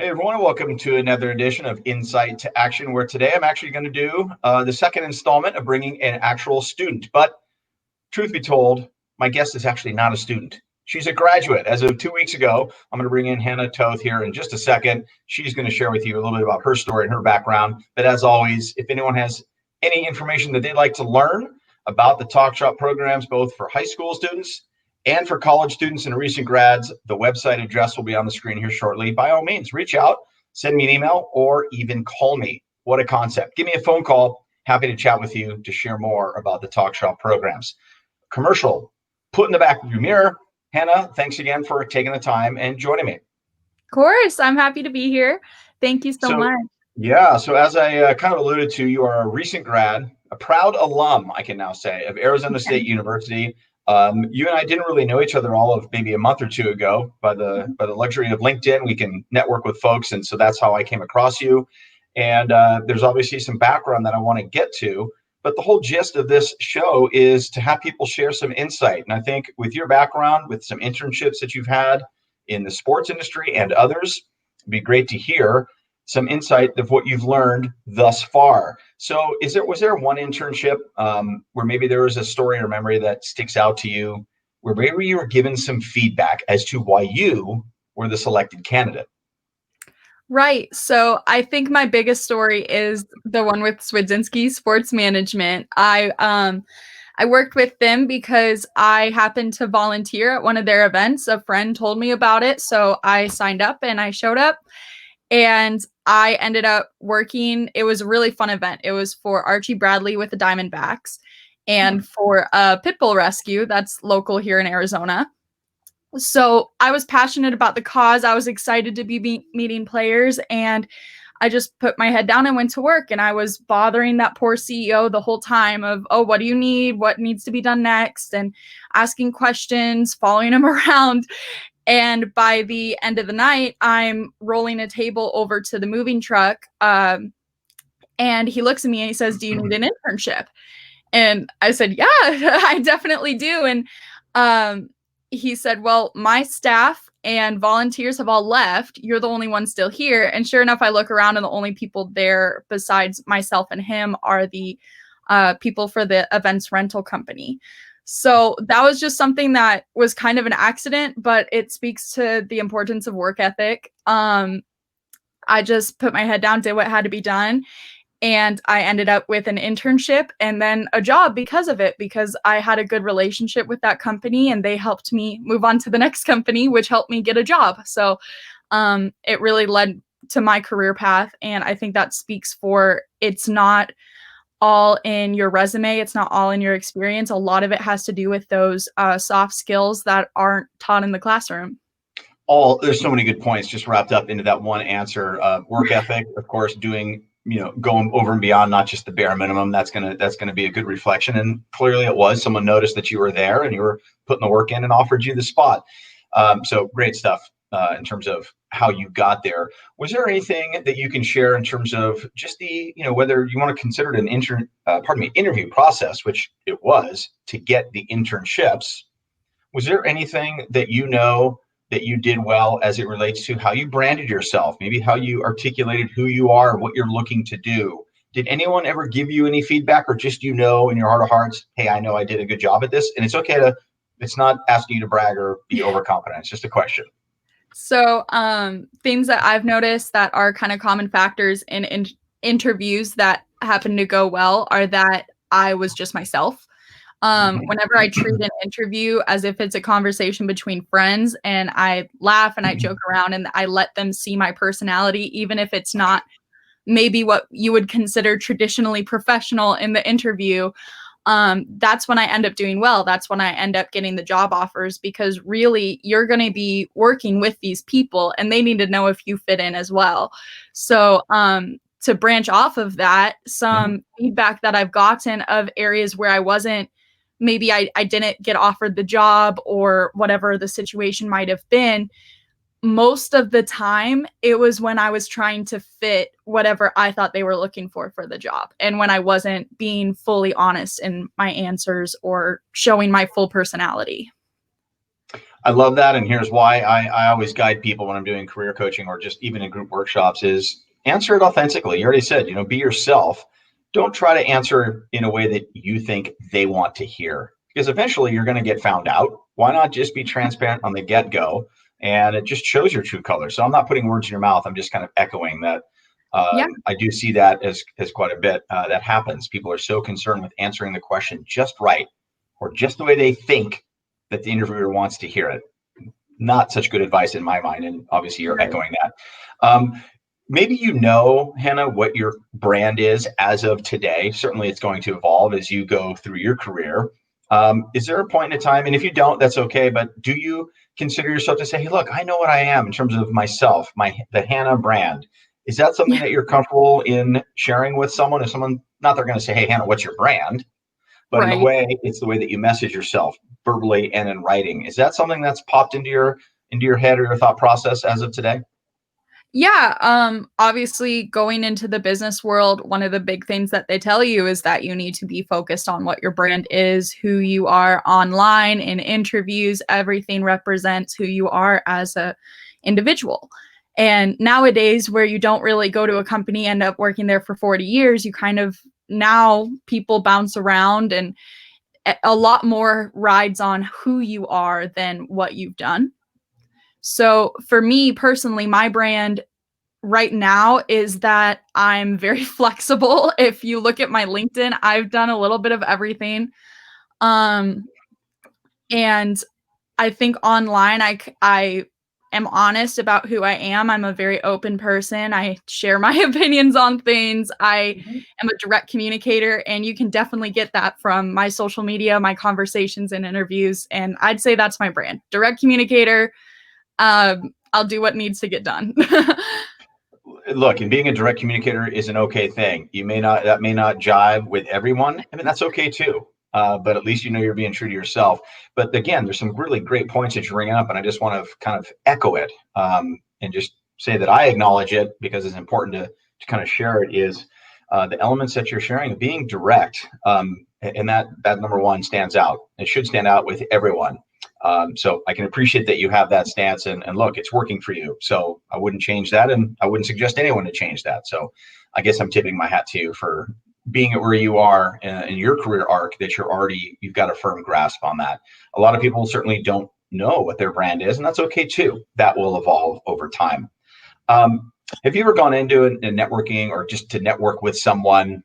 Hey everyone, welcome to another edition of Insight to Action, where today I'm actually going to do the second installment of bringing an actual student. But truth be told, my guest is actually not a student. She's a graduate. As of 2 weeks ago, I'm going to bring in Hannah Toth here in just a second. She's going to share with you a little bit about her story and her background. But as always, if anyone has any information that they'd like to learn about the Talk Shop programs, both for high school students and for college students and recent grads, the website address will be on the screen here shortly. By all means, reach out, send me an email, or even call me. What a concept. Give me a phone call. Happy to chat with you to share more about the Talk Shop programs. Commercial put in the back of your mirror. Hannah, thanks again for taking the time and joining me. Of course, I'm happy to be here. Thank you so much. Yeah, so as I kind of alluded to, you are a recent grad, a proud alum, I can now say, of Arizona State University. You and I didn't really know each other all of maybe a month or two ago. By the luxury of LinkedIn, we can network with folks, and so that's how I came across you. And there's obviously some background that I want to get to, but the whole gist of this show is to have people share some insight. And I think with your background, with some internships that you've had in the sports industry and others, it'd be great to hear some insight of what you've learned thus far. So was there one internship where maybe there was a story or memory that sticks out to you, where maybe you were given some feedback as to why you were the selected candidate? Right. So I think my biggest story is the one with Swidzinski Sports Management. I worked with them because I happened to volunteer at one of their events. A friend told me about it, so I signed up and I showed up. And I ended up working. It was a really fun event. It was for Archie Bradley with the Diamondbacks and for a pit bull rescue that's local here in Arizona. So I was passionate about the cause. I was excited to be meeting players, and I just put my head down and went to work. And I was bothering that poor CEO the whole time of, oh, what do you need? What needs to be done next? And asking questions, following him around. And by the end of the night, I'm rolling a table over to the moving truck. And he looks at me and he says, do you need an internship? And I said, yeah, I definitely do. And he said, well, my staff and volunteers have all left. You're the only one still here. And sure enough, I look around and the only people there besides myself and him are the people for the events rental company. So that was just something that was kind of an accident, but it speaks to the importance of work ethic. I just put my head down, did what had to be done. And I ended up with an internship and then a job because of it, because I had a good relationship with that company and they helped me move on to the next company, which helped me get a job. So it really led to my career path. And I think that speaks for it's not all in your resume. It's not all in your experience. A lot of it has to do with those soft skills that aren't taught in the classroom. There's so many good points just wrapped up into that one answer. Work ethic, of course, doing, going over and beyond, not just the bare minimum. That's gonna be a good reflection. And clearly it was. Someone noticed that you were there and you were putting the work in and offered you the spot. So great stuff in terms of how you got there. Was there anything that you can share in terms of just the, whether you want to consider it an interview process, which it was to get the internships? Was there anything that that you did well as it relates to how you branded yourself, maybe how you articulated who you are and what you're looking to do? Did anyone ever give you any feedback, or just in your heart of hearts, hey, I know I did a good job at this? And it's not asking you to brag or be overconfident. It's just a question. So things that I've noticed that are kind of common factors in interviews that happen to go well are that I was just myself. Whenever I treat an interview as if it's a conversation between friends and I laugh and I joke around and I let them see my personality, even if it's not maybe what you would consider traditionally professional in the interview, that's when I end up doing well. That's when I end up getting the job offers, because really you're going to be working with these people and they need to know if you fit in as well. So, to branch off of that, some feedback that I've gotten of areas where I wasn't, maybe I didn't get offered the job or whatever the situation might have been. Most of the time, it was when I was trying to fit whatever I thought they were looking for the job. And when I wasn't being fully honest in my answers or showing my full personality. I love that. And here's why I always guide people when I'm doing career coaching or just even in group workshops is answer it authentically. You already said, be yourself. Don't try to answer in a way that you think they want to hear, because eventually you're going to get found out. Why not just be transparent on the get-go? And it just shows your true colors. So I'm not putting words in your mouth. I'm just kind of echoing that. Yeah. I do see that as quite a bit that happens. People are so concerned with answering the question just right or just the way they think that the interviewer wants to hear it. Not such good advice in my mind. And obviously you're echoing that. Maybe Hannah, what your brand is as of today. Certainly it's going to evolve as you go through your career. Is there a point in time, and if you don't, that's okay, but do you consider yourself to say, hey, look, I know what I am in terms of myself, the Hannah brand? Is that something that you're comfortable in sharing with someone? If someone, not they're going to say, hey, Hannah, what's your brand? But in a way, it's the way that you message yourself verbally and in writing. Is that something that's popped into your head or your thought process as of today? Yeah, obviously going into the business world, one of the big things that they tell you is that you need to be focused on what your brand is, who you are online, in interviews, everything represents who you are as a individual. And nowadays, where you don't really go to a company, end up working there for 40 years, you kind of, now people bounce around, and a lot more rides on who you are than what you've done. So for me personally, my brand right now is that I'm very flexible. If you look at my LinkedIn, I've done a little bit of everything. Um, and I think online, I am honest about who I am. I'm a very open person. I share my opinions on things. I am a direct communicator, and you can definitely get that from my social media, my conversations and interviews. And I'd say that's my brand. Direct communicator. I'll do what needs to get done. Look, and being a direct communicator is an okay thing. That may not jive with everyone. I mean, that's okay too. But at least you're being true to yourself. But again, there's some really great points that you're bringing up, and I just want to kind of echo it and just say that I acknowledge it because it's important to kind of share it. Is the elements that you're sharing, being direct, and that number one stands out. It should stand out with everyone. So I can appreciate that you have that stance, and look, it's working for you. So I wouldn't change that, and I wouldn't suggest anyone to change that. So I guess I'm tipping my hat to you for being at where you are in your career arc, that you've got a firm grasp on that. A lot of people certainly don't know what their brand is, and that's okay too. That will evolve over time. Have you ever gone into a networking or just to network with someone,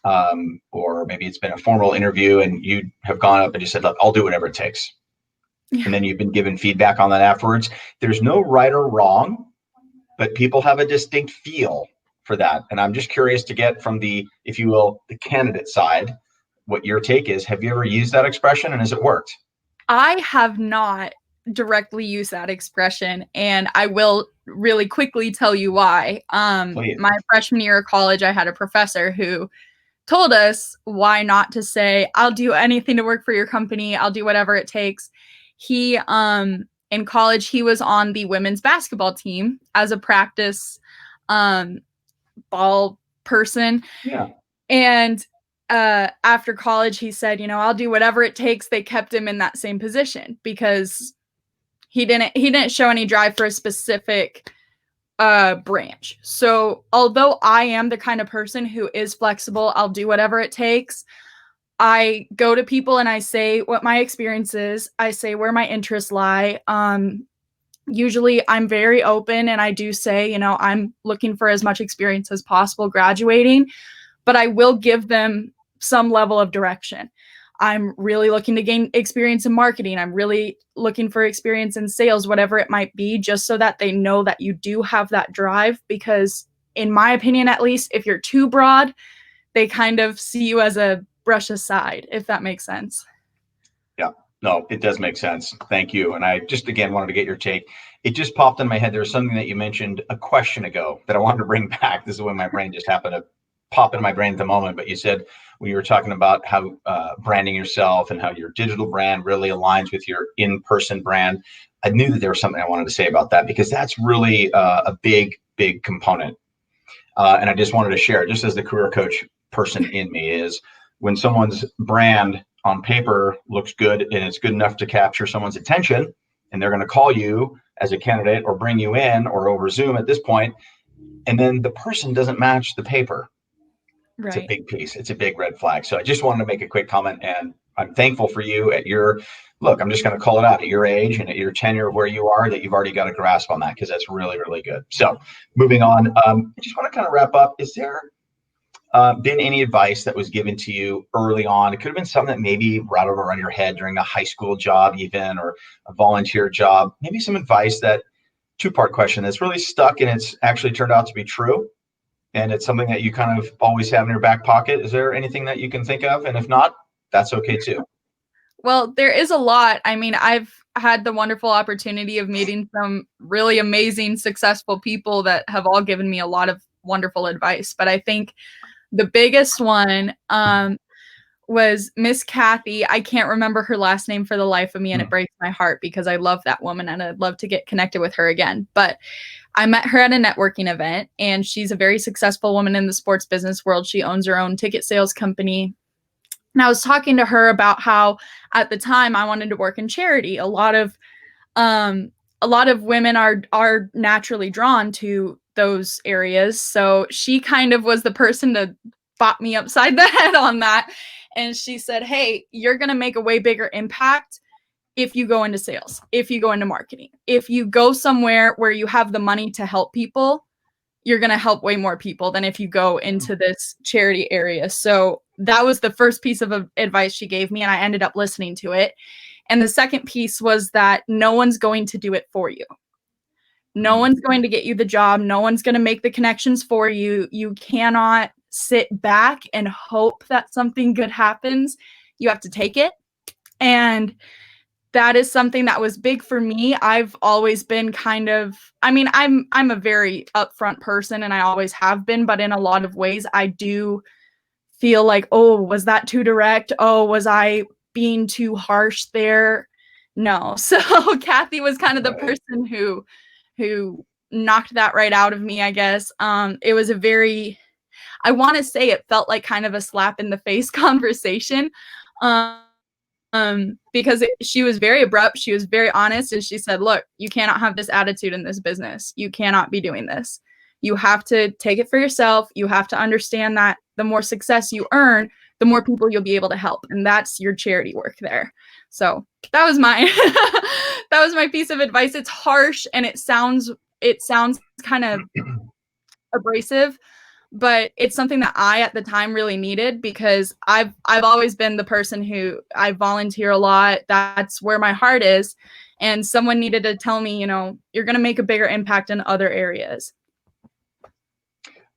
or maybe it's been a formal interview and you have gone up and just said, look, I'll do whatever it takes. And then you've been given feedback on that afterwards. There's no right or wrong, but people have a distinct feel for that. And I'm just curious to get from the, if you will, the candidate side, what your take is. Have you ever used that expression, and has it worked? I have not directly used that expression, and I will really quickly tell you why. My freshman year of college, I had a professor who told us why not to say, I'll do anything to work for your company. I'll do whatever it takes. He, in college, he was on the women's basketball team as a practice ball person. Yeah. And after college, he said, I'll do whatever it takes. They kept him in that same position because he didn't show any drive for a specific branch. So although I am the kind of person who is flexible, I'll do whatever it takes. I go to people and I say what my experience is. I say where my interests lie. Usually I'm very open, and I do say, I'm looking for as much experience as possible graduating, but I will give them some level of direction. I'm really looking to gain experience in marketing. I'm really looking for experience in sales, whatever it might be, just so that they know that you do have that drive. Because in my opinion, at least, if you're too broad, they kind of see you as a brush aside, if that makes sense. Yeah, no, it does make sense. Thank you. And I just, again, wanted to get your take. It just popped in my head. There was something that you mentioned a question ago that I wanted to bring back. This is when my brain just happened to pop in my brain at the moment. But you said when you were talking about how branding yourself and how your digital brand really aligns with your in-person brand, I knew that there was something I wanted to say about that, because that's really a big, big component. And I just wanted to share, just as the career coach person in me, is when someone's brand on paper looks good and it's good enough to capture someone's attention, and they're going to call you as a candidate or bring you in or over Zoom at this point, and then the person doesn't match the paper. It's a Right. big piece. It's a big red flag. So I just wanted to make a quick comment, and I'm thankful for you at your look. I'm just going to call it out at your age and at your tenure of where you are, that you've already got a grasp on that, because that's really, really good. So moving on, I just want to kind of wrap up. Is there been any advice that was given to you early on? It could have been something that maybe rattled around your head during a high school job, even, or a volunteer job. Maybe some advice that, two-part question, that's really stuck and it's actually turned out to be true, and it's something that you kind of always have in your back pocket. Is there anything that you can think of? And if not, that's okay too. Well, there is a lot. I mean, I've had the wonderful opportunity of meeting some really amazing, successful people that have all given me a lot of wonderful advice. But I think the biggest one was Miss Kathy. I can't remember her last name for the life of me, and it breaks my heart because I love that woman and I'd love to get connected with her again. But I met her at a networking event, and she's a very successful woman in the sports business world. She owns her own ticket sales company. And I was talking to her about how at the time I wanted to work in charity. A lot of women are naturally drawn to those areas. So she kind of was the person to bop me upside the head on that. And she said, hey, you're going to make a way bigger impact if you go into sales, if you go into marketing, if you go somewhere where you have the money to help people, you're going to help way more people than if you go into this charity area. So that was the first piece of advice she gave me, and I ended up listening to it. And the second piece was that no one's going to do it for you. No one's going to get you the job. No one's going to make the connections for you. You cannot sit back and hope that something good happens. You have to take it. And that is something that was big for me. I've always been kind of, I mean, I'm a very upfront person, and I always have been, but in a lot of ways I do feel like, oh, was that too direct? Oh, was I being too harsh there? No. So Kathy was kind of the person who knocked that right out of me, I guess. It was a very, I want to say it felt like kind of a slap in the face conversation. Because she was very abrupt, she was very honest, and she said, look, you cannot have this attitude in this business. You cannot be doing this. You have to take it for yourself. You have to understand that the more success you earn, the more people you'll be able to help. And that's your charity work there. So that was my that was my piece of advice. It's harsh and it sounds kind of abrasive, but it's something that I at the time really needed, because I've always been the person who, I volunteer a lot. That's where my heart is. And someone needed to tell me, you're going to make a bigger impact in other areas.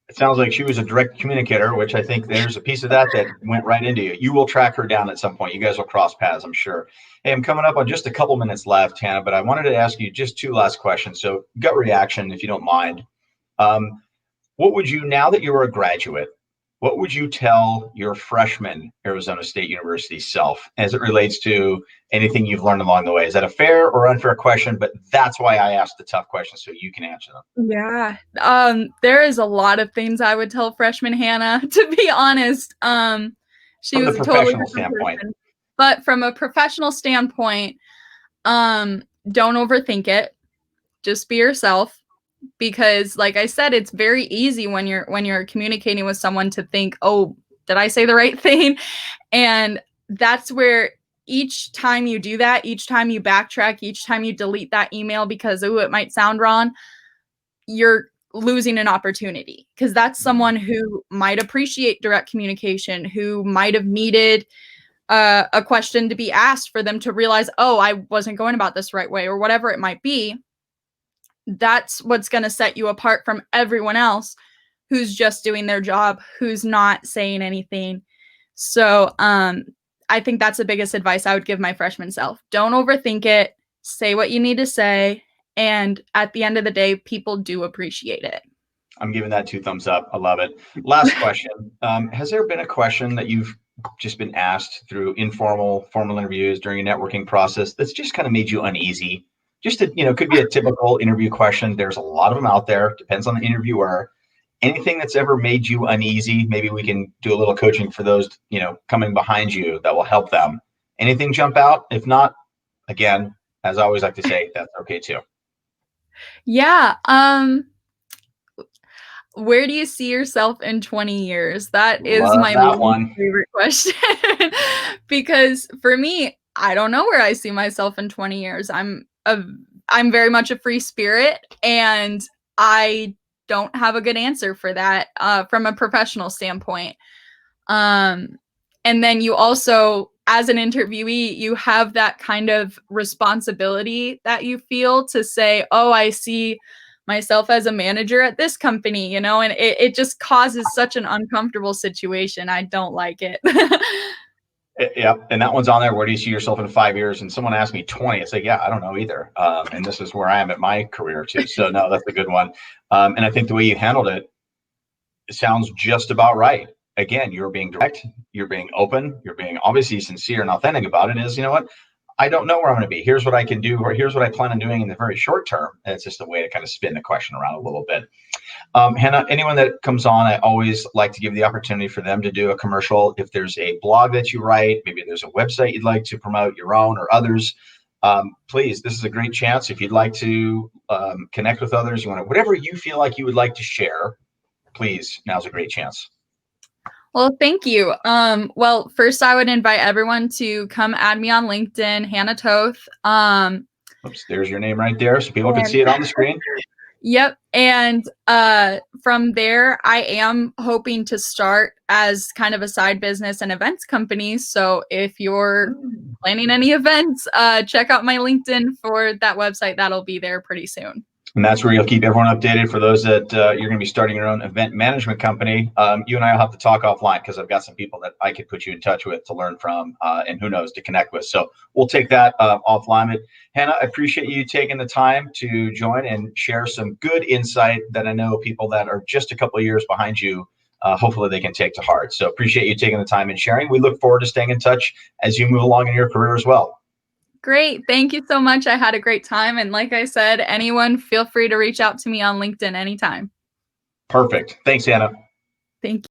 It sounds like she was a direct communicator, which I think there's a piece of that went right into you. You will track her down at some point. You guys will cross paths, I'm sure. Hey, I'm coming up on just a couple minutes left, Hannah, but I wanted to ask you just two last questions. So gut reaction, if you don't mind. What would you, now that you're a graduate, what would you tell your freshman Arizona State University self as it relates to anything you've learned along the way? Is that a fair or unfair question? But that's why I asked the tough questions, so you can answer them. Yeah. There is a lot of things I would tell freshman Hannah, to be honest. She From was the a totally professional different standpoint. person. But from a professional standpoint, don't overthink it. Just be yourself. Because like I said, it's very easy when you're communicating with someone to think, oh, did I say the right thing? And that's where each time you do that, each time you backtrack, each time you delete that email because, oh, it might sound wrong, you're losing an opportunity, because that's someone who might appreciate direct communication, who might have needed a question to be asked for them to realize, oh, I wasn't going about this right way, or whatever it might be. That's what's going to set you apart from everyone else who's just doing their job, who's not saying anything. So I think that's the biggest advice I would give my freshman self. Don't overthink it. Say what you need to say. And at the end of the day, people do appreciate it. I'm giving that 2 thumbs up. I love it. Last question. Has there been a question that you've just been asked through informal, formal interviews during a networking process that's just kind of made you uneasy? Just to, could be a typical interview question. There's a lot of them out there. Depends on the interviewer. Anything that's ever made you uneasy? Maybe we can do a little coaching for those, coming behind you that will help them. Anything jump out? If not, again, as I always like to say, that's okay too. Yeah. Where do you see yourself in 20 years? That is Love my that least one. favorite question. Because for me, I don't know where I see myself in 20 years. I'm very much a free spirit, and I don't have a good answer for that from a professional standpoint. Um, and then you also, as an interviewee, you have that kind of responsibility that you feel to say, oh, I see myself as a manager at this company, you know, and it just causes such an uncomfortable situation. I don't like it. Yeah, and that one's on there. Where do you see yourself in 5 years? And someone asked me 20. It's like, yeah, I don't know either. And this is where I am at my career too. So no, that's a good one. And I think the way you handled it sounds just about right. Again, you're being direct, you're being open, you're being obviously sincere and authentic about it. Is, you know what? I don't know where I'm going to be. Here's what I can do, or here's what I plan on doing in the very short term. And it's just a way to kind of spin the question around a little bit. Hannah, anyone that comes on, I always like to give the opportunity for them to do a commercial. If there's a blog that you write, maybe there's a website you'd like to promote, your own or others, please, this is a great chance. If you'd like to connect with others, you want to, whatever you feel like you would like to share, please, now's a great chance. Well, thank you. Well, first I would invite everyone to come add me on LinkedIn, Hannah Toth. Oops, there's your name right there, so people can see it on the screen. Yep. And from there, I am hoping to start as kind of a side business and events company. So if you're planning any events, check out my LinkedIn for that website. That'll be there pretty soon. And that's where you'll keep everyone updated. For those that you're going to be starting your own event management company, you and I will have to talk offline because I've got some people that I could put you in touch with to learn from and who knows, to connect with. So we'll take that offline. But Hannah, I appreciate you taking the time to join and share some good insight that I know people that are just a couple of years behind you, hopefully they can take to heart. So appreciate you taking the time and sharing. We look forward to staying in touch as you move along in your career as well. Great. Thank you so much. I had a great time. And like I said, anyone feel free to reach out to me on LinkedIn anytime. Perfect. Thanks, Hannah. Thank you.